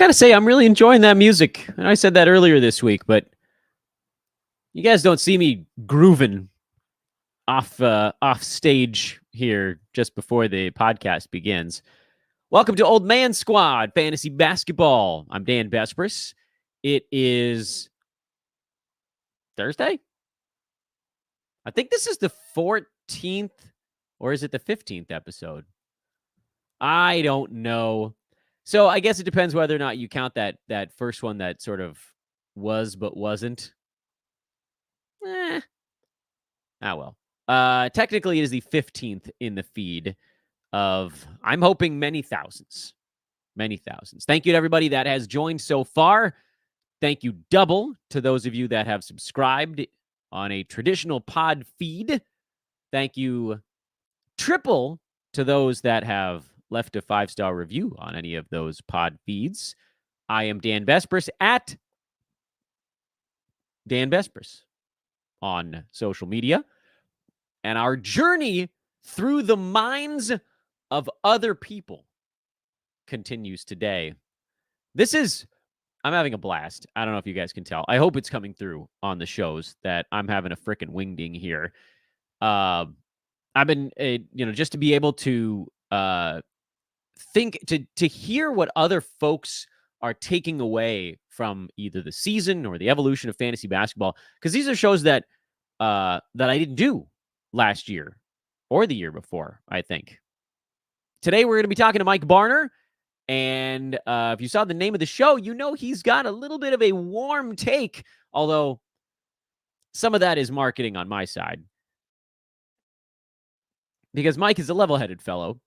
got to say, I'm really enjoying that music. And I said that earlier this week, but you guys don't see me grooving off stage here just before the podcast begins. Welcome to Old Man Squad Fantasy Basketball. I'm Dan Vespris. It is Thursday. I think this is the 14th, or is it the 15th episode? I don't know. So I guess it depends whether or not you count that first one that sort of was but wasn't. Well. Technically, it is the 15th in the feed of, I'm hoping, many thousands. Many thousands. Thank you to everybody that has joined so far. Thank you double to those of you that have subscribed on a traditional pod feed. Thank you triple to those that have left a 5-star review on any of those pod feeds. I am Dan Vespris at Dan Vespris on social media. And our journey through the minds of other people continues today. I'm having a blast. I don't know if you guys can tell. I hope it's coming through on the shows that I'm having a freaking wingding here. I've been, just to be able to think, to hear what other folks are taking away from either the season or the evolution of fantasy basketball, because these are shows that I didn't do last year or the year before, I think. Today, we're going to be talking to Mike Barner. And if you saw the name of the show, you know he's got a little bit of a warm take, although some of that is marketing on my side. Because Mike is a level-headed fellow,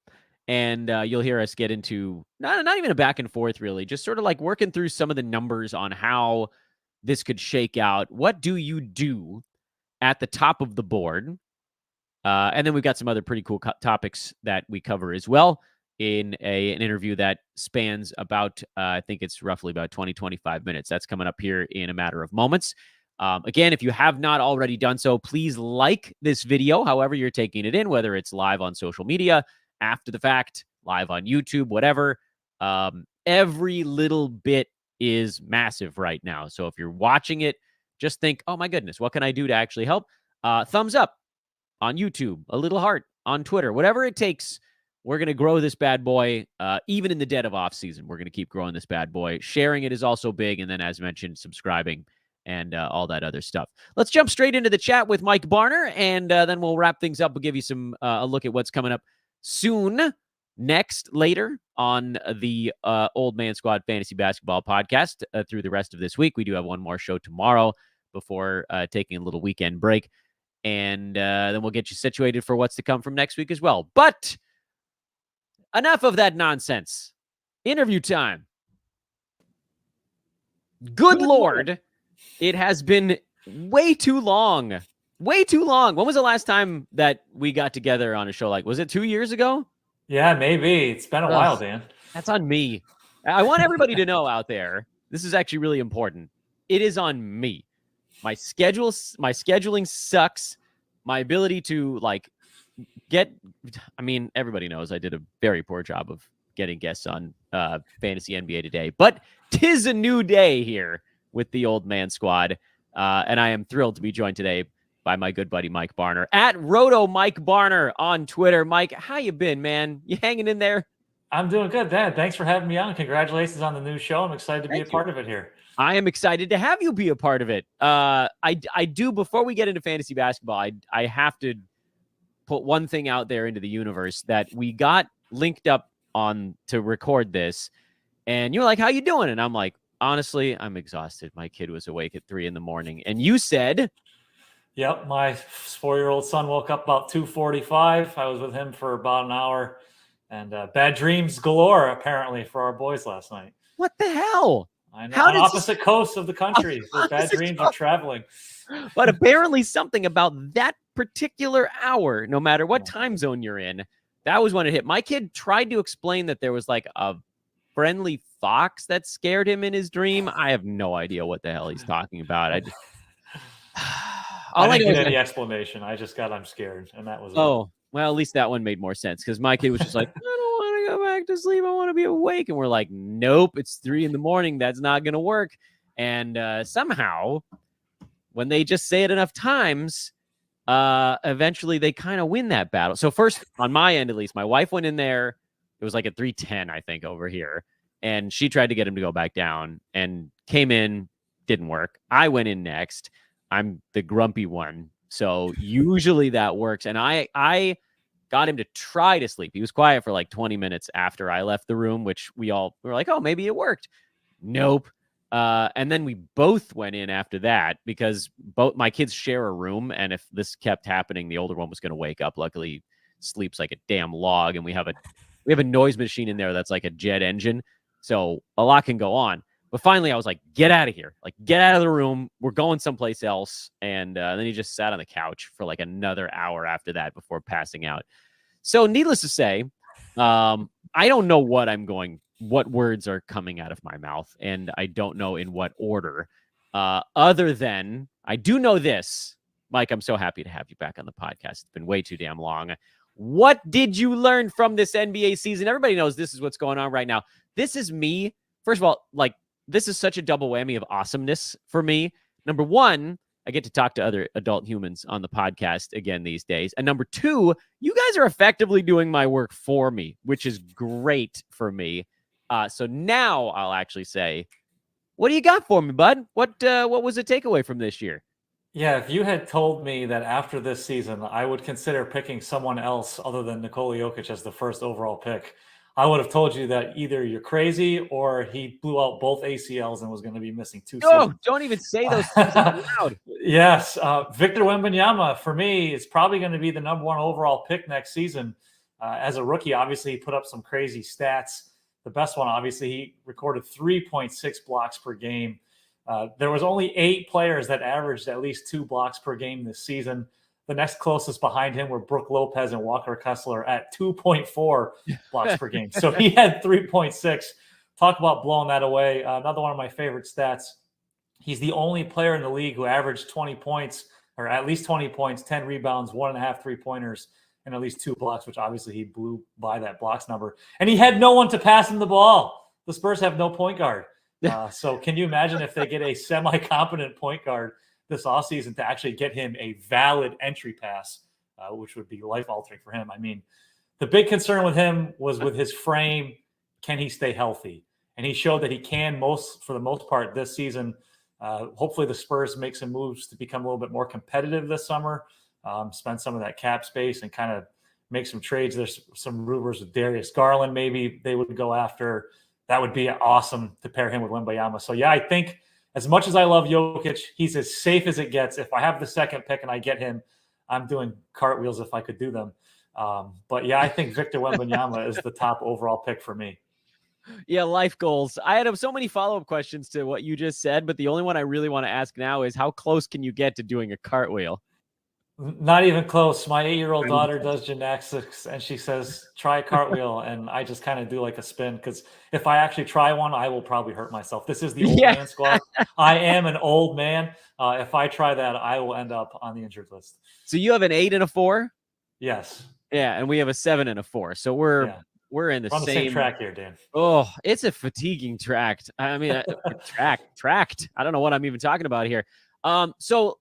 and you'll hear us get into not even a back and forth, really, just sort of like working through some of the numbers on how this could shake out. What do you do at the top of the board? And then we've got some other pretty cool topics that we cover as well in an interview that spans about, I think it's roughly about 20, 25 minutes. That's coming up here in a matter of moments. Again, if you have not already done so, please like this video, however you're taking it in, whether it's live on social media, after the fact, live on YouTube, whatever. Every little bit is massive right now. So if you're watching it, just think, oh my goodness, what can I do to actually help? Thumbs up on YouTube, a little heart on Twitter, whatever it takes. We're going to grow this bad boy, even in the dead of off season. We're going to keep growing this bad boy. Sharing it is also big. And then, as mentioned, subscribing and all that other stuff. Let's jump straight into the chat with Mike Barner, and then we'll wrap things up. We'll give you some a look at what's coming up soon, later on the Old Man Squad Fantasy Basketball Podcast through the rest of this week. We do have one more show tomorrow before taking a little weekend break. And then we'll get you situated for what's to come from next week as well. But enough of that nonsense. Interview time. Good Lord. It has been way too long. Way too long. When was the last time that we got together on a show? Was it 2 years ago? Yeah, maybe. It's been a while, Dan. That's on me. I want everybody to know out there, this is actually really important. It is on me. My scheduling sucks. My ability to everybody knows I did a very poor job of getting guests on Fantasy NBA Today, but 'tis a new day here with the Old Man Squad. And I am thrilled to be joined today by my good buddy, Mike Barner at Roto Mike Barner on Twitter. Mike, how you been, man? You hanging in there? I'm doing good, Dan. Thanks for having me on. Congratulations on the new show. I'm excited to be a part of it here. I am excited to have you be a part of it. I do, before we get into fantasy basketball, I have to put one thing out there into the universe that we got linked up on to record this. And you were like, how you doing? And I'm like, honestly, I'm exhausted. My kid was awake at 3 a.m. And you said... Yep, my 4-year-old son woke up about 2:45. I was with him for about an hour. And bad dreams galore, apparently, for our boys last night. What the hell? I know, on opposite coasts of the country. The bad dreams are traveling. But apparently something about that particular hour, no matter what time zone you're in, that was when it hit. My kid tried to explain that there was a friendly fox that scared him in his dream. I have no idea what the hell he's talking about. I didn't get any explanation. I just got, I'm scared. And that was well, at least that one made more sense, because my kid was just like, I don't want to go go back to sleep. I want to be awake. And we're like, nope, it's 3 a.m. That's not going to work. And somehow, when they just say it enough times, eventually they kind of win that battle. So first, on my end at least, my wife went in there. It was like at 3:10, I think, over here. And she tried to get him to go back down and came in, didn't work. I went in next. I'm the grumpy one. So usually that works. And I got him to try to sleep. He was quiet for like 20 minutes after I left the room, which we were like, oh, maybe it worked. Nope. And then we both went in after that because both my kids share a room. And if this kept happening, the older one was going to wake up. Luckily, he sleeps like a damn log. And we have a noise machine in there that's like a jet engine. So a lot can go on. But finally, I was like, get out of here. Like, get out of the room. We're going someplace else. And then he just sat on the couch for like another hour after that before passing out. So needless to say, I don't know what words are coming out of my mouth. And I don't know in what order. Other than, I do know this. Mike, I'm so happy to have you back on the podcast. It's been way too damn long. What did you learn from this NBA season? Everybody knows this is what's going on right now. This is me. First of all, like, this is such a double whammy of awesomeness for me. Number one, I get to talk to other adult humans on the podcast again these days. And number two, you guys are effectively doing my work for me, which is great for me. So now I'll actually say, what do you got for me, bud? What was a takeaway from this year? Yeah, if you had told me that after this season, I would consider picking someone else other than Nikola Jokic as the first overall pick, I would have told you that either you're crazy or he blew out both ACLs and was going to be missing 2 seasons. Don't even say those things out loud. Yes. Victor Wembanyama, for me, is probably going to be the number 1 overall pick next season. As a rookie, obviously, he put up some crazy stats. The best one, obviously, he recorded 3.6 blocks per game. There was only 8 players that averaged at least 2 blocks per game this season. The next closest behind him were Brook Lopez and Walker Kessler at 2.4 blocks per game. So he had 3.6. Talk about blowing that away. Another one of my favorite stats. He's the only player in the league who averaged 20 points, or at least 20 points, 10 rebounds, 1.5 3-pointers, and at least 2 blocks, which obviously he blew by that blocks number. And he had no one to pass him the ball. The Spurs have no point guard. So can you imagine if they get a semi-competent point guard this offseason to actually get him a valid entry pass, which would be life-altering for him? I mean, the big concern with him was with his frame. Can he stay healthy? And he showed that he can for the most part this season. Hopefully the Spurs make some moves to become a little bit more competitive this summer, spend some of that cap space and kind of make some trades. There's some rumors with Darius Garland maybe they would go after. That would be awesome to pair him with Wembanyama. So, yeah, I think as much as I love Jokic, he's as safe as it gets. If I have the second pick and I get him, I'm doing cartwheels if I could do them. But, yeah, I think Victor Wembanyama is the top overall pick for me. Yeah, life goals. I had so many follow-up questions to what you just said, but the only one I really want to ask now is how close can you get to doing a cartwheel? Not even close. My 8-year-old daughter does gymnastics, and she says, try a cartwheel, and I just kind of do like a spin, because if I actually try one, I will probably hurt myself. This is the old man squad. I am an old man. If I try that, I will end up on the injured list. So you have an 8 and a 4? Yes. Yeah, and we have a 7 and a 4. So we're in We're on the same track here, Dan. Oh, it's a fatiguing tract. I mean, tract. I don't know what I'm even talking about here. So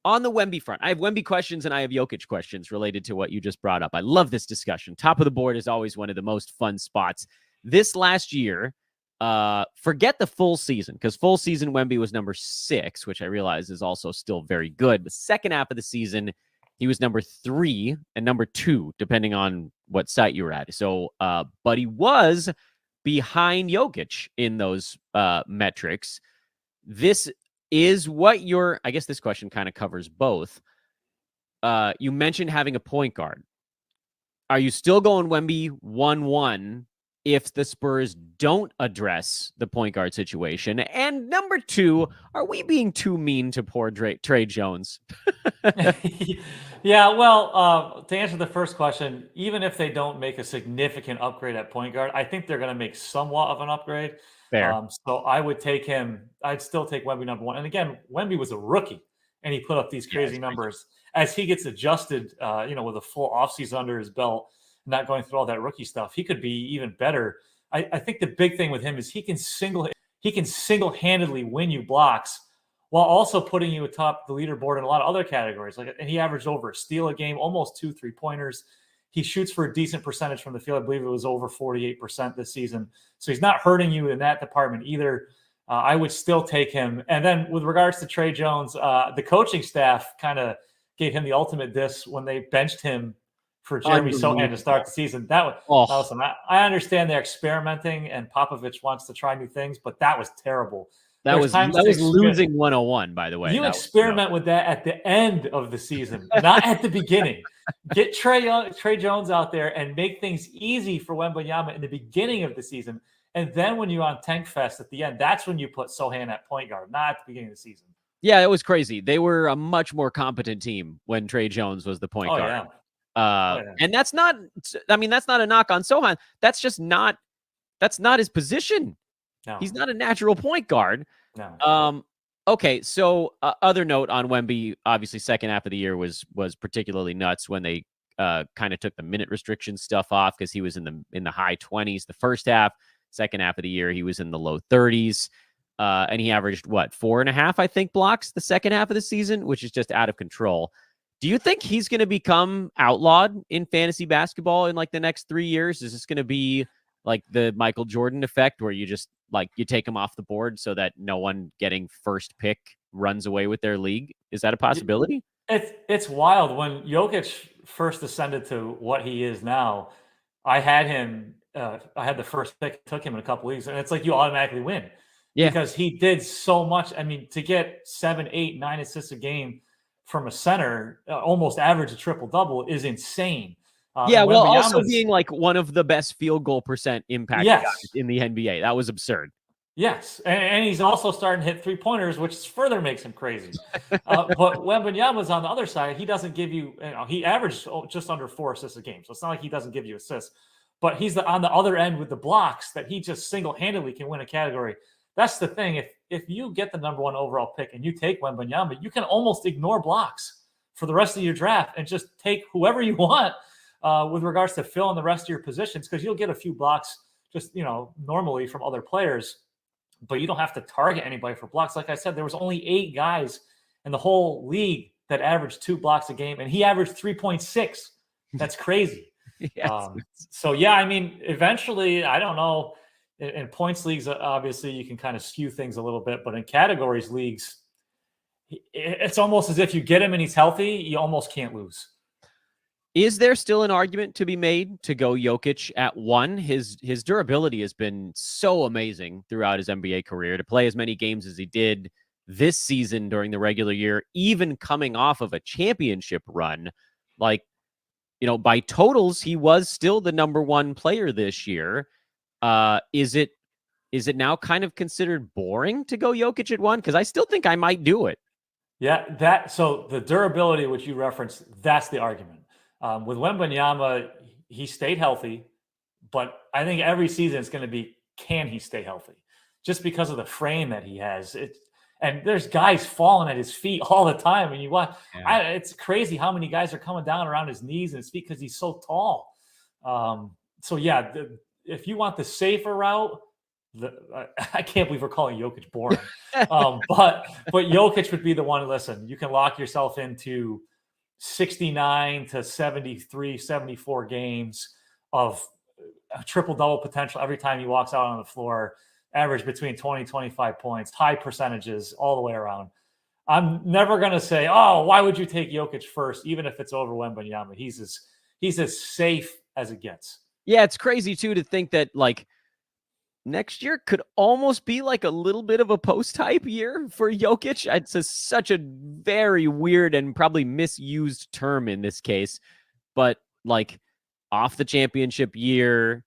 on the Wemby front, I have Wemby questions and I have Jokic questions related to what you just brought up. I love this discussion. Top of the board is always one of the most fun spots. This last year, forget the full season, because full season Wemby was number 6, which I realize is also still very good. The second half of the season, he was number 3 and number 2, depending on what site you were at. So, but he was behind Jokic in those metrics. This is what I guess this question kind of covers both. You mentioned having a point guard. Are you still going Wemby 1-1 if the Spurs don't address the point guard situation? And number 2, are we being too mean to poor Trey Jones? Yeah, well, to answer the first question, even if they don't make a significant upgrade at point guard, I think they're going to make somewhat of an upgrade. Fair. So I would take him. I'd still take Wemby number 1. And again, Wemby was a rookie, and he put up these crazy numbers. As he gets adjusted, with a full offseason under his belt, not going through all that rookie stuff. He could be even better. I think the big thing with him is he can single-handedly win you blocks while also putting you atop the leaderboard in a lot of other categories. And he averaged over a steal a game, almost 2 3-pointers. He shoots for a decent percentage from the field. I believe it was over 48% this season. So he's not hurting you in that department either. I would still take him. And then with regards to Tre Jones, the coaching staff kind of gave him the ultimate diss when they benched him for Jeremy Sohan to start the season. Listen, I understand they're experimenting and Popovich wants to try new things, but that was terrible. That was losing 101, by the way. You experiment with that at the end of the season, not at the beginning. Get Tre Jones out there and make things easy for Wembanyama in the beginning of the season. And then when you're on Tank Fest at the end, that's when you put Sohan at point guard, not at the beginning of the season. Yeah, it was crazy. They were a much more competent team when Tre Jones was the point guard. Yeah. And that's not a knock on Sohan. That's not his position. No. He's not a natural point guard. No. Okay, so other note on Wemby, obviously second half of the year was particularly nuts when they kind of took the minute restriction stuff off because he was in the high 20s the first half. Second half of the year, he was in the low 30s. And he averaged 4.5, I think, blocks the second half of the season, which is just out of control. Do you think he's going to become outlawed in fantasy basketball in like the next 3 years? Is this going to be like the Michael Jordan effect where you just you take him off the board so that no one getting first pick runs away with their league? Is that a possibility? It's wild. When Jokic first ascended to what he is now, I had him. I had the first pick, took him in a couple leagues, and it's like you automatically win. Yeah. Because he did so much. I mean, to get 7, 8, 9 assists a game from a center, almost average a triple-double is insane. Well, also being like one of the best field goal percent impact guys in the NBA. That was absurd. Yes, and he's also starting to hit 3-pointers, which further makes him crazy. But Wembanyama's on the other side. He doesn't give you, he averaged just under 4 assists a game. So it's not like he doesn't give you assists. But he's on the other end with the blocks that he just single-handedly can win a category. That's the thing. If you get the number 1 overall pick and you take Wembanyama, you can almost ignore blocks for the rest of your draft and just take whoever you want with regards to filling the rest of your positions, because you'll get a few blocks just, normally from other players, but you don't have to target anybody for blocks. Like I said, there was only 8 guys in the whole league that averaged 2 blocks a game, and he averaged 3.6. That's crazy. Yes. Eventually, I don't know. In points leagues, obviously, you can kind of skew things a little bit, but in categories leagues, it's almost as if you get him and he's healthy, you almost can't lose. Is there still an argument to be made to go Jokic at 1? His durability has been so amazing throughout his NBA career. To play as many games as he did this season during the regular year, even coming off of a championship run, by totals, he was still the number 1 player this year. Is it now kind of considered boring to go Jokic at 1? Because I still think I might do it. Yeah, so the durability which you referenced, that's the argument. With Wembanyama, he stayed healthy, but I think every season it's going to be, can he stay healthy? Just because of the frame that he has. And there's guys falling at his feet all the time. And you watch, it's crazy how many guys are coming down around his knees and his feet because he's so tall. If you want the safer route, I can't believe we're calling Jokic boring. But Jokic would be the one. Listen, you can lock yourself into 69 to 73, 74 games of a triple-double potential every time he walks out on the floor, average between 20, 25 points, high percentages all the way around. I'm never going to say, why would you take Jokic first, even if it's over Wembanyama? He's as safe as it gets. Yeah, it's crazy, too, to think that, next year could almost be like a little bit of a post-hype year for Jokic. It's such a very weird and probably misused term in this case. But, off the championship year,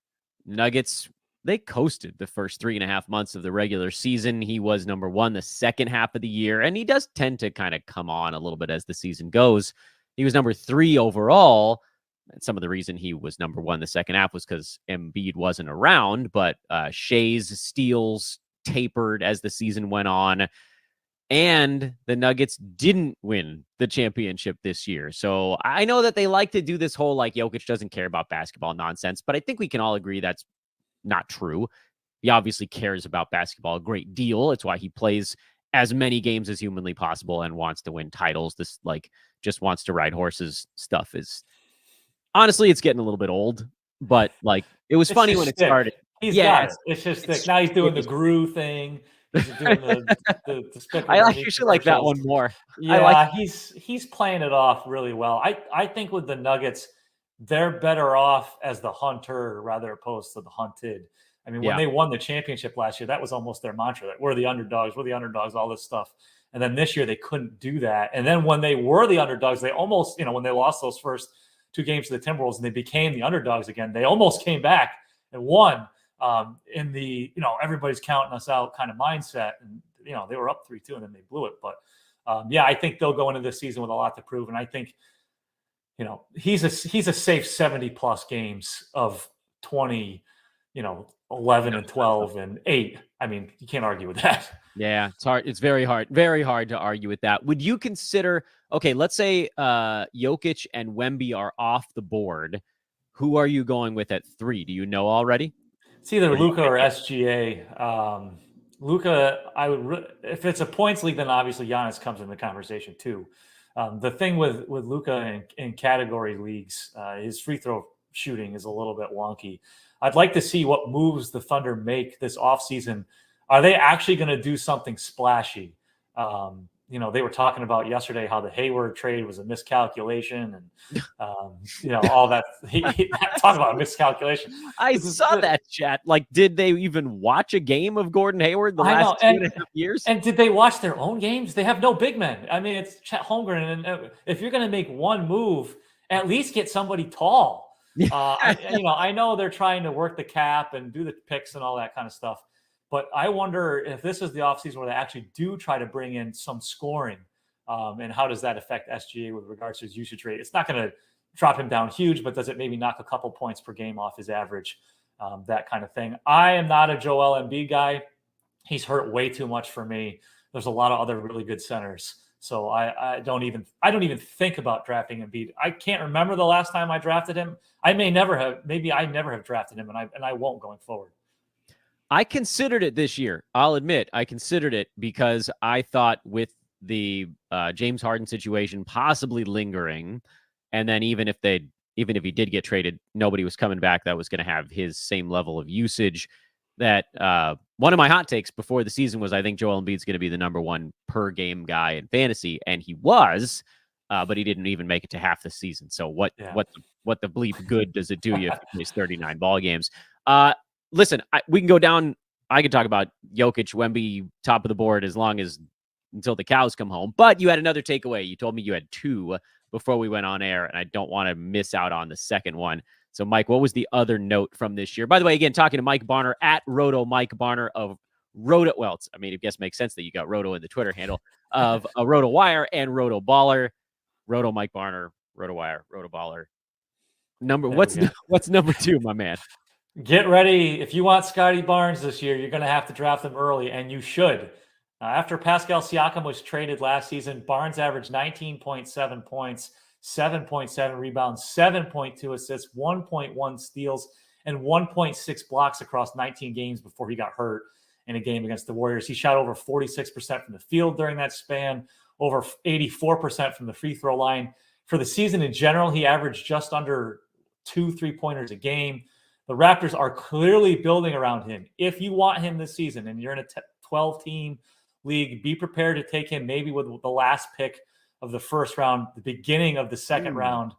Nuggets, they coasted the first 3.5 months of the regular season. He was number 1 the second half of the year, and he does tend to kind of come on a little bit as the season goes. He was number 3 overall. And some of the reason he was number 1 the second half was because Embiid wasn't around, but Shea's steals tapered as the season went on. And the Nuggets didn't win the championship this year. So I know that they like to do this whole like Jokic doesn't care about basketball nonsense, but I think we can all agree that's not true. He obviously cares about basketball a great deal. It's why he plays as many games as humanly possible and wants to win titles. This like just wants to ride horses stuff is honestly, it's getting a little bit old, but like it was It's funny when just it thick. started. He's Yeah, got it. It's just thick. it's Now he's doing the really Gru thing. He's doing the I Despicable Me actually like that commercials. one more. I like Yeah, he's playing it off really well. I think with the Nuggets, they're better off as the hunter rather opposed to the hunted. I mean, when yeah. they won the championship last year, that was almost their mantra. That we're the underdogs, all this stuff. And then this year they couldn't do that. And then when they were the underdogs, they almost, when they lost those first two games to the Timberwolves and they became the underdogs again, they almost came back and won in the, everybody's counting us out kind of mindset. And, they were up 3-2 and then they blew it. But yeah, I think they'll go into this season with a lot to prove. And I think, he's a safe 70 plus games of 20, 11 and 12 and 8. I mean, you can't argue with that. Yeah, it's hard. It's very hard to argue with that. Would you consider, okay, let's say Jokic and Wemby are off the board. Who are you going with at 3? Do you know already? It's either Or do you Luka want or me to SGA. Luka, if it's a points league, then obviously Giannis comes in the conversation too. The thing with Luka in category leagues, his free throw shooting is a little bit wonky. I'd like to see what moves the Thunder make this offseason. Are they actually going to do something splashy? They were talking about yesterday how the Hayward trade was a miscalculation and, all that. Talk about a miscalculation. I saw that chat. Like, did they even watch a game of Gordon Hayward the I know. last 2.5 years? And did they watch their own games? They have no big men. I mean, it's Chet Holmgren. And if you're going to make one move, at least get somebody tall. I know they're trying to work the cap and do the picks and all that kind of stuff. But I wonder if this is the offseason where they actually do try to bring in some scoring. And how does that affect SGA with regards to his usage rate? It's not going to drop him down huge, but does it maybe knock a couple points per game off his average? That kind of thing. I am not a Joel Embiid guy. He's hurt way too much for me. There's a lot of other really good centers. So I don't even think about drafting Embiid. I can't remember the last time I drafted him. Maybe I never have drafted him, and I won't going forward. I considered it this year. I'll admit I considered it because I thought with the James Harden situation possibly lingering, and then even if he did get traded, nobody was coming back that was going to have his same level of usage. That one of my hot takes before the season was I think Joel Embiid's going to be the number 1 per game guy in fantasy, and he was, but he didn't even make it to half the season. So what the bleep good does it do you if he plays 39 ball games? Listen, we can go down. I could talk about Jokic, Wemby, top of the board until the cows come home. But you had another takeaway. You told me you had 2 before we went on air, and I don't want to miss out on the second one. So, Mike, what was the other note from this year? By the way, again, talking to Mike Barner at Roto Mike Barner of Roto. Well, I guess it makes sense that you got Roto in the Twitter handle of a Roto Wire and Roto Baller. Roto Mike Barner, Roto Wire, Roto Baller. What's number 2, my man? Get ready. If you want Scotty Barnes this year, you're going to have to draft him early, and you should. After Pascal Siakam was traded last season, Barnes averaged 19.7 points, 7.7 rebounds, 7.2 assists, 1.1 steals, and 1.6 blocks across 19 games before he got hurt in a game against the Warriors. He shot over 46% from the field during that span, over 84% from the free throw line. For the season in general, he averaged just under 2 3-pointers a game. The Raptors are clearly building around him. If you want him this season and you're in a 12-team league, be prepared to take him maybe with the last pick of the first round, the beginning of the second round.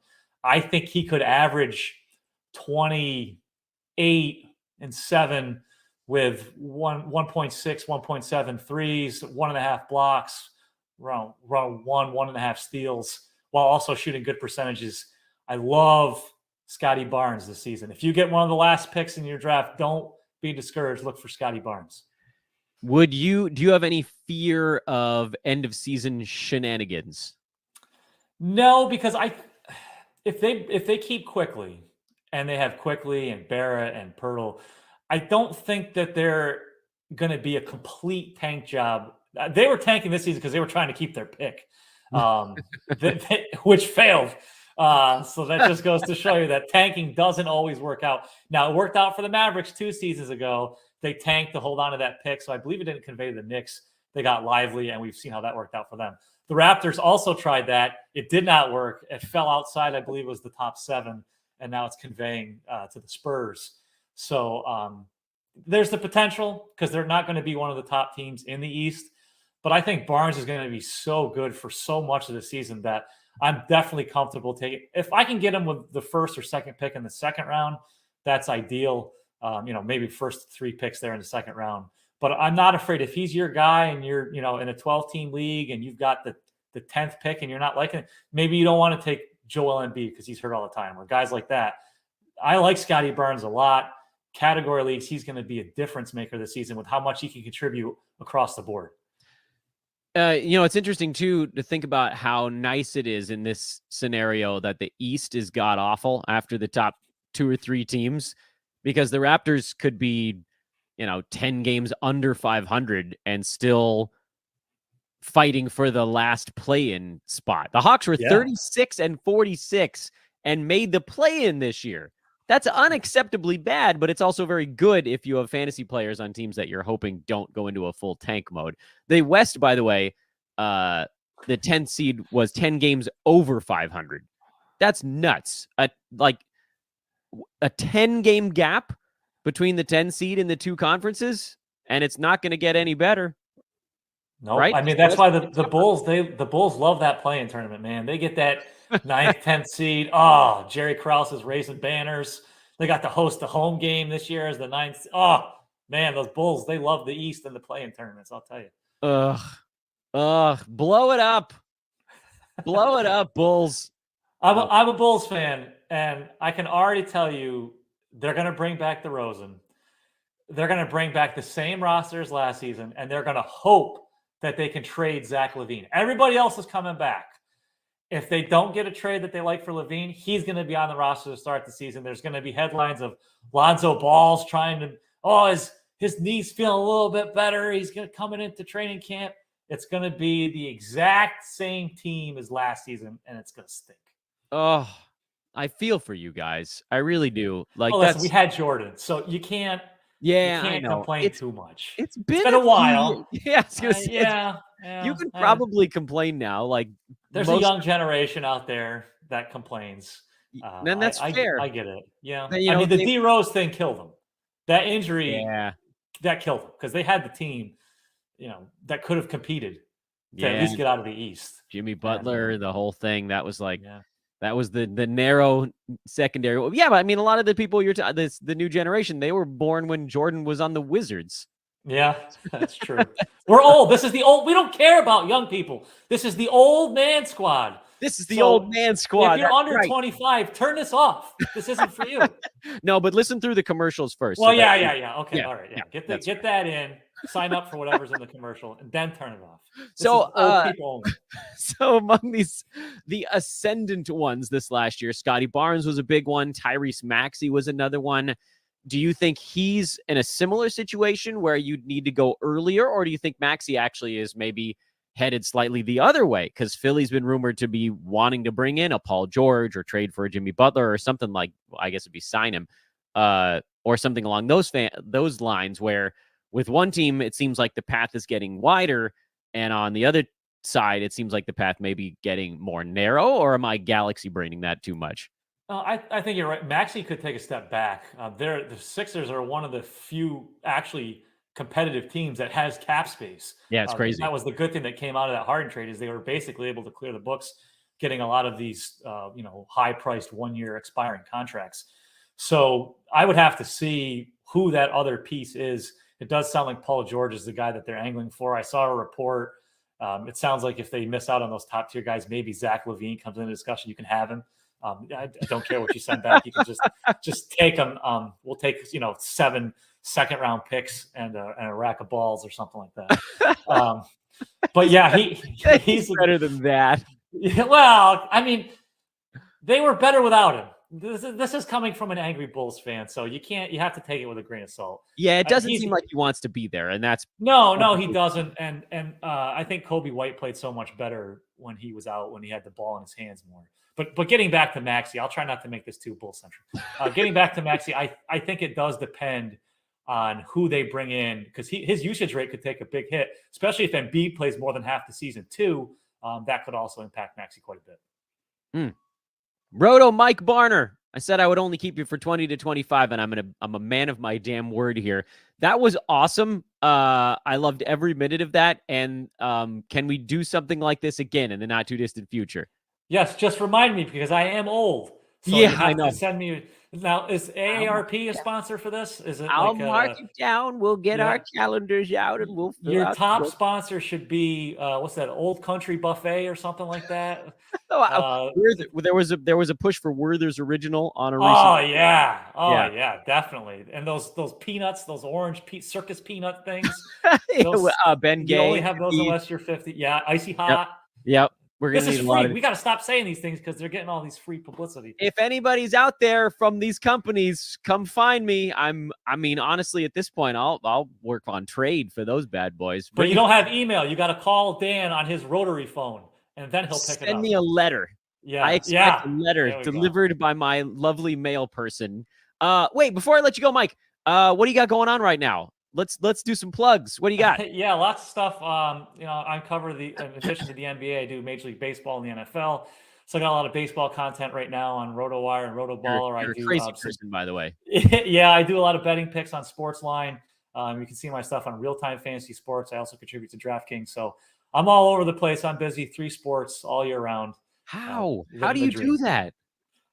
I think he could average 28 and 7 with 1.6, 1.7 threes, 1.5 blocks, around 1.5 steals, while also shooting good percentages. I love Scotty Barnes this season. If you get one of the last picks in your draft, don't be discouraged. Look for Scotty Barnes. Do you have any fear of end of season shenanigans? No, because if they keep Quickly and they have Quickly and Barrett and Pirtle, I don't think that they're going to be a complete tank job They were tanking this season because they were trying to keep their pick, which failed. So that just goes to show you that tanking doesn't always work out. Now, it worked out for the Mavericks 2 seasons ago. They tanked to hold on to that pick, so I believe it didn't convey to the Knicks. They got Lively, and we've seen how that worked out for them. The Raptors also tried that. It did not work. It fell outside, I believe it was the top 7, and now it's conveying to the Spurs. So there's the potential because they're not going to be one of the top teams in the East. But I think Barnes is going to be so good for so much of the season that I'm definitely comfortable taking. If I can get him with the first or second pick in the second round, that's ideal. Maybe first 3 picks there in the second round. But I'm not afraid if he's your guy and you're, in a 12-team league and you've got the 10th pick and you're not liking it, maybe you don't want to take Joel Embiid because he's hurt all the time or guys like that. I like Scotty Barnes a lot. Category leagues, he's going to be a difference maker this season with how much he can contribute across the board. It's interesting, too, to think about how nice it is in this scenario that the East is god-awful after the top 2 or 3 teams, because the Raptors could be, 10 games under 500 and still fighting for the last play-in spot. The Hawks were 36-46 and made the play-in this year. That's unacceptably bad, but it's also very good if you have fantasy players on teams that you're hoping don't go into a full tank mode. The West, by the way, the 10th seed was 10 games over 500. That's nuts. A 10-game gap between the 10 seed and the 2 conferences, and it's not going to get any better. No, right? I mean, that's why the Bulls, the Bulls love that play-in tournament, man. They get that 9th, 10th seed. Oh, Jerry Krause is raising banners. They got to host the home game this year as the 9th. Oh, man, those Bulls, they love the East and the play-in tournaments, I'll tell you. Blow it up. Blow it up, Bulls. I'm a Bulls fan, and I can already tell you they're going to bring back DeRozan. They're going to bring back the same roster as last season, and they're going to hope that they can trade Zach LaVine. Everybody else is coming back. If they don't get a trade that they like for LaVine, he's going to be on the roster to start the season. There's going to be headlines of Lonzo Ball's trying to, his knee's feeling a little bit better. He's coming into training camp. It's going to be the exact same team as last season, and it's going to stink. Oh, I feel for you guys. I really do. Listen, we had Jordan, so you can't. Yeah, you can't complain too much. It's been a while. Yeah, I was gonna say, you can probably complain now. There's a young generation out there that complains. And that's fair. I get it. Yeah. The D Rose thing killed them. That injury, that killed them because they had the team, that could have competed to at least get out of the East. Jimmy Butler, the whole thing. That was that was the narrow secondary. Yeah, but I mean, a lot of the people the new generation, they were born when Jordan was on the Wizards. Yeah, that's true. We're old. This is the old. We don't care about young people. This is the old man squad. This is the old man squad. If you're under 25, turn this off. This isn't for you. No, but listen through the commercials first. Well, yeah. Okay, all right. Yeah. Get that in. Sign up for whatever's in the commercial, and then turn it off. So among the ascendant ones this last year, Scotty Barnes was a big one. Tyrese Maxey was another one. Do you think he's in a similar situation where you'd need to go earlier, or do you think Maxey actually is maybe headed slightly the other way? Because Philly's been rumored to be wanting to bring in a Paul George or trade for a Jimmy Butler or something I guess it'd be sign him, or something along those lines where with one team, it seems like the path is getting wider, and on the other side, it seems like the path may be getting more narrow, or am I galaxy braining that too much? I think you're right. Maxey could take a step back. The Sixers are one of the few actually competitive teams that has cap space. Yeah, it's crazy. That was the good thing that came out of that Harden trade is they were basically able to clear the books, getting a lot of these, high-priced one-year expiring contracts. So I would have to see who that other piece is. It does sound like Paul George is the guy that they're angling for. I saw a report. It sounds like if they miss out on those top tier guys, maybe Zach LaVine comes into discussion. You can have him. I don't care what you send back. You can just take them. We'll take 7 second-round picks and a rack of balls or something like that. But yeah, he's better than that. Yeah, well, I mean, they were better without him. this is coming from an angry Bulls fan, so you have to take it with a grain of salt. Yeah, it doesn't He's seem like he wants to be there, and that's no, he doesn't. And I think Kobe White played so much better when he was out, when he had the ball in his hands more. But getting back to Maxey, I'll try not to make this too Bull central. Getting back to Maxey, I think it does depend on who they bring in, because his usage rate could take a big hit, especially if Embiid plays more than half the season too. That could also impact Maxey quite a bit. Roto Mike Barner. I said I would only keep you for 20 to 25, and I'm a man of my damn word here. That was awesome. I loved every minute of that. And can we do something like this again in the not too distant future? Yes, just remind me, because I am old. So yeah, you have I know. to send me. Now, is AARP a sponsor for this? Is it I'll mark it down. We'll get our calendars out, and we'll fill your out top sponsor should be what's that, Old Country Buffet or something like that? There was a push for Werther's Original on a recent. Yeah, definitely. And those peanuts, those orange circus peanut things. Ben Gay. You only have those unless you're 50. Yeah, icy hot. Yep. We're gonna this is free. We got to stop saying these things because they're getting all these free publicity. If anybody's out there from these companies, come find me. I mean, honestly, at this point, I'll work on trade for those bad boys. But you don't have email. You got to call Dan on his rotary phone, and then he'll pick it up. Send me a letter. Yeah, I expect a letter delivered by my lovely mail person. Wait, before I let you go, Mike, what do you got going on right now? Let's do some plugs. What do you got? Yeah, lots of stuff. I cover in addition to the NBA, I do Major League Baseball and the NFL. So I got a lot of baseball content right now on RotoWire and RotoBaller. You're a crazy person, by the way. Yeah, I do a lot of betting picks on Sportsline. You can see my stuff on Real Time Fantasy Sports. I also contribute to DraftKings. So I'm all over the place. I'm busy. 3 sports all year round. How do you do that?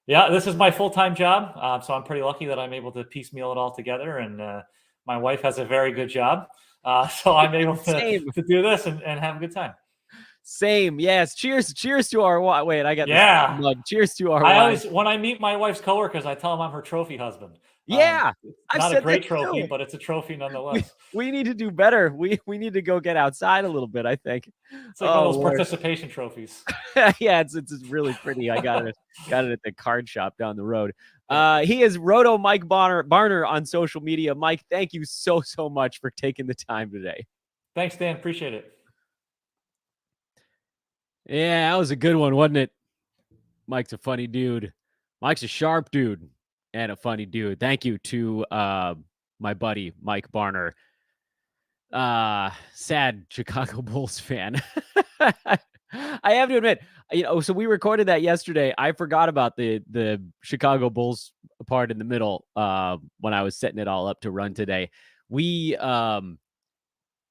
Yeah, this is my full-time job. So I'm pretty lucky that I'm able to piecemeal it all together. And my wife has a very good job. So I'm able to do this and have a good time. Same. Yes. Cheers to our wait. I got this mug. Cheers to our always, when I meet my wife's coworkers, I tell them I'm her trophy husband. Yeah. It's not a great trophy, but it's a trophy nonetheless. We need to do better. We need to go get outside a little bit, I think. It's like one of those participation trophies. Yeah, it's really pretty. I got it at the card shop down the road. He is Roto Mike Barner on social media. Mike, thank you so much for taking the time today. Thanks, Dan. Appreciate it. Yeah, that was a good one, wasn't it? Mike's a funny dude. Mike's a sharp dude and a funny dude. Thank you to my buddy Mike Barner. Sad Chicago Bulls fan. I have to admit, so we recorded that yesterday. I forgot about the Chicago Bulls part in the middle when I was setting it all up to run today. We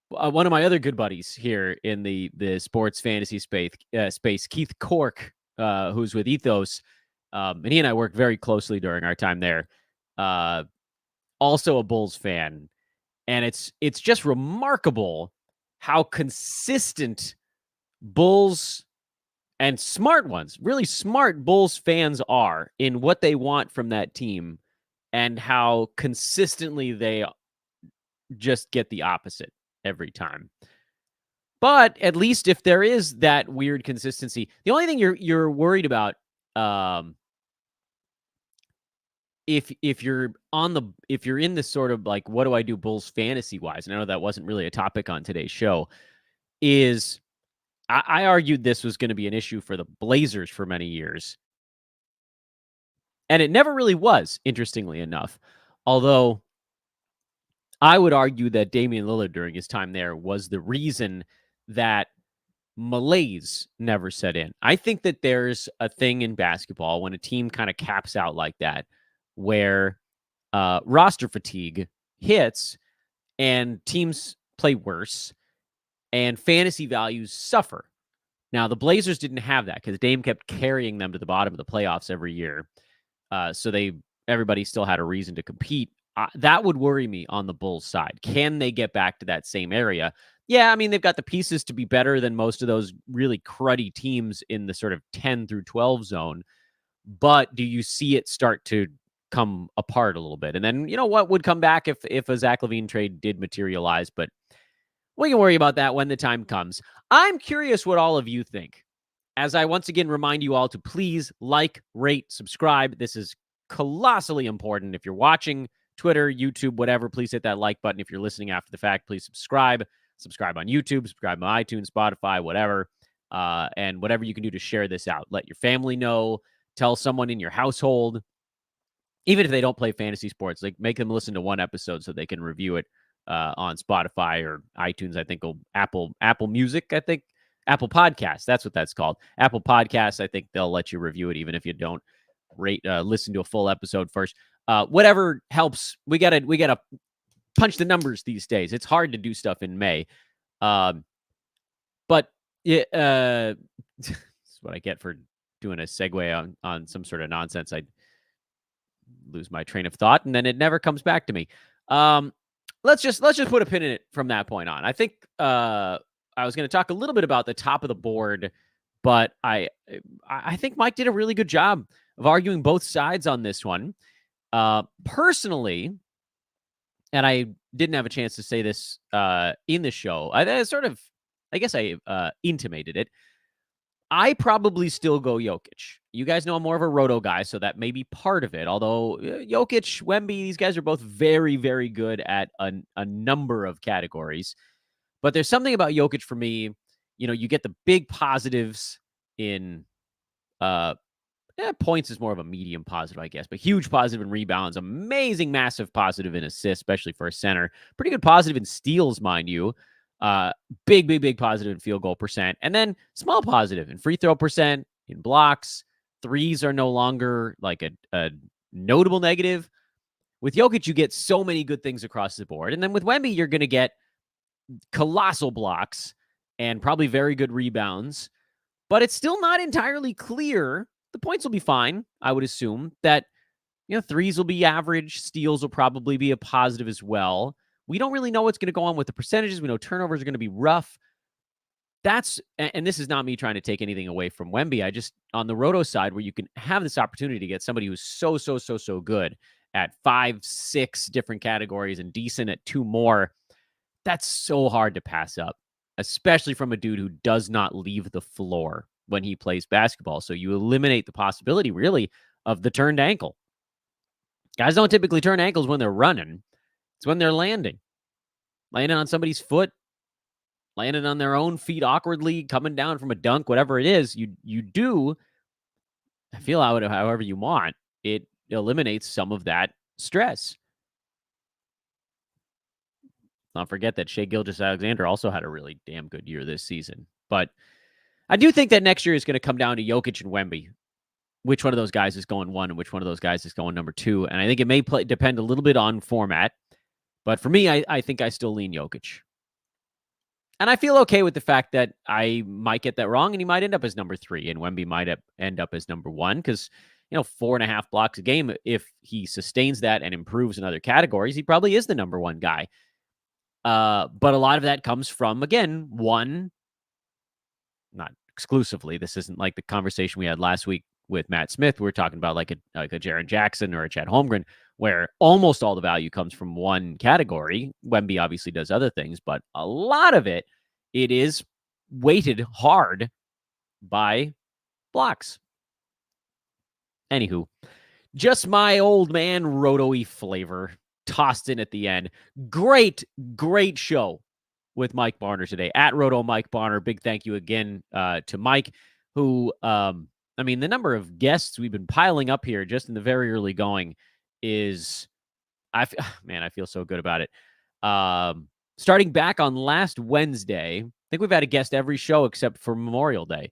one of my other good buddies here in the sports fantasy space, Keith Cork, who's with Ethos, and he and I worked very closely during our time there. Also a Bulls fan, and it's just remarkable how consistent Bulls and smart ones, really smart Bulls fans are in what they want from that team, and how consistently they just get the opposite every time. But at least if there is that weird consistency, the only thing you're worried about, if you're in this sort of like, what do I do Bulls fantasy wise? And I know that wasn't really a topic on today's show, is I argued this was going to be an issue for the Blazers for many years. And it never really was, interestingly enough. Although I would argue that Damian Lillard during his time there was the reason that malaise never set in. I think that there's a thing in basketball when a team kind of caps out like that, where roster fatigue hits and teams play worse and fantasy values suffer. Now, the Blazers didn't have that because Dame kept carrying them to the bottom of the playoffs every year. So everybody still had a reason to compete. That would worry me on the Bulls side. Can they get back to that same area? Yeah, I mean, they've got the pieces to be better than most of those really cruddy teams in the sort of 10 through 12 zone. But do you see it start to come apart a little bit? And then, what would come back if a Zach LaVine trade did materialize? But we can worry about that when the time comes. I'm curious what all of you think. as I once again remind you all to please like, rate, subscribe. This is colossally important. If you're watching Twitter, YouTube, whatever, please hit that like button. If you're listening after the fact, please subscribe. Subscribe on YouTube, subscribe on iTunes, Spotify, whatever. And whatever you can do to share this out. Let your family know. Tell someone in your household. Even if they don't play fantasy sports, like make them listen to one episode so they can review it on Spotify or iTunes. I think Apple Music. I think Apple Podcasts. That's what that's called. Apple Podcasts. I think they'll let you review it even if you don't listen to a full episode first. Whatever helps. We gotta punch the numbers these days. It's hard to do stuff in May, but this is what I get for doing a segue on some sort of nonsense. I lose my train of thought and then it never comes back to me. Let's just put a pin in it from that point on. I think I was going to talk a little bit about the top of the board, but I think Mike did a really good job of arguing both sides on this one. Personally, and I didn't have a chance to say this in the show. I guess I intimated it. I probably still go Jokic. You guys know I'm more of a roto guy, so that may be part of it. Although Jokic, Wemby, these guys are both very, very good at a number of categories. But there's something about Jokic for me. You know, you get the big positives in points is more of a medium positive, I guess, but huge positive in rebounds, amazing, massive positive in assists, especially for a center. Pretty good positive in steals, mind you. Big positive in field goal percent, and then small positive in free throw percent, in blocks. Threes are no longer like a notable negative. With Jokic, you get so many good things across the board. And then with Wemby, you're going to get colossal blocks and probably very good rebounds. But it's still not entirely clear. The points will be fine, I would assume, that threes will be average. Steals will probably be a positive as well. We don't really know what's going to go on with the percentages. We know turnovers are going to be rough. And this is not me trying to take anything away from Wemby. I just, on the roto side, where you can have this opportunity to get somebody who's so good at 5-6 different categories and decent at 2 more, that's so hard to pass up, especially from a dude who does not leave the floor when he plays basketball. So you eliminate the possibility, really, of the turned ankle. Guys don't typically turn ankles when they're running. It's when they're landing on somebody's foot, landing on their own feet awkwardly, coming down from a dunk, whatever it is. You do feel out however you want. It eliminates some of that stress. Not forget that Shai Gilgeous-Alexander also had a really damn good year this season. But I do think that next year is going to come down to Jokic and Wemby. Which one of those guys is going 1 and which one of those guys is going number 2. And I think it may depend a little bit on format. But for me, I think I still lean Jokic. And I feel okay with the fact that I might get that wrong and he might end up as number 3 and Wemby might end up as number 1 because, 4.5 blocks a game, if he sustains that and improves in other categories, he probably is the number 1 guy. But a lot of that comes from, again, one, not exclusively. This isn't like the conversation we had last week with Matt Smith. We're talking about like a Jaren Jackson or a Chet Holmgren, where almost all the value comes from one category. Wemby obviously does other things, but a lot of it is weighted hard by blocks. Anywho, just my old man roto-y flavor tossed in at the end. Great show with Mike Barner today at Roto Mike Barner. Big thank you again to Mike, who, the number of guests we've been piling up here just in the very early going is, I feel so good about it. Starting back on last Wednesday, I think we've had a guest every show except for Memorial Day.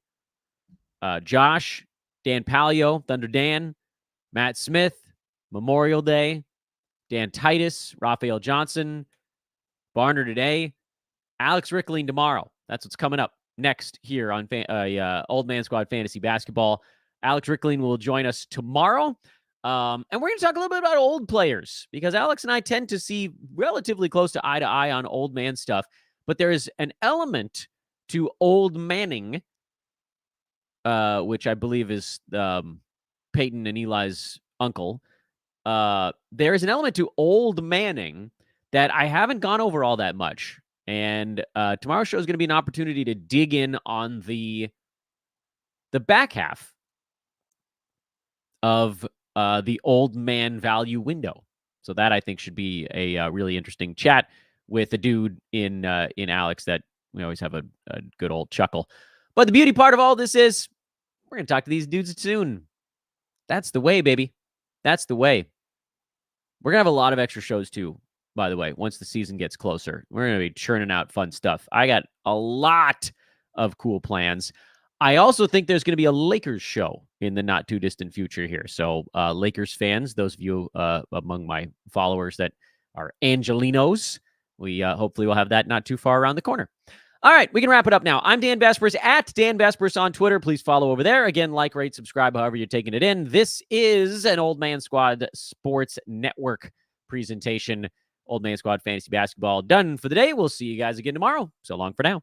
Josh, Dan Palio, Thunder Dan, Matt Smith, Memorial Day, Dan Titus, Raphael Johnson, Barner today, Alex Rickling tomorrow. That's what's coming up next here on Old Man Squad Fantasy Basketball. Alex Rickling will join us tomorrow. And we're going to talk a little bit about old players because Alex and I tend to see relatively close to eye on old man stuff. But there is an element to old manning, which I believe is Peyton and Eli's uncle. There is an element to old manning that I haven't gone over all that much. And tomorrow's show is going to be an opportunity to dig in on the the back half of the old man value window. So that I think should be a really interesting chat with a dude in Alex that we always have a good old chuckle. But the beauty part of all this is we're going to talk to these dudes soon. That's the way, baby. That's the way. We're going to have a lot of extra shows too, by the way, once the season gets closer. We're going to be churning out fun stuff. I got a lot of cool plans. I also think there's going to be a Lakers show in the not too distant future here. So Lakers fans, those of you among my followers that are Angelinos, we hopefully will have that not too far around the corner. All right, we can wrap it up now. I'm Dan Vespers at Dan Vespers on Twitter. Please follow over there. Again, like, rate, subscribe, however you're taking it in. This is an Old Man Squad Sports Network presentation. Old Man Squad Fantasy Basketball done for the day. We'll see you guys again tomorrow. So long for now.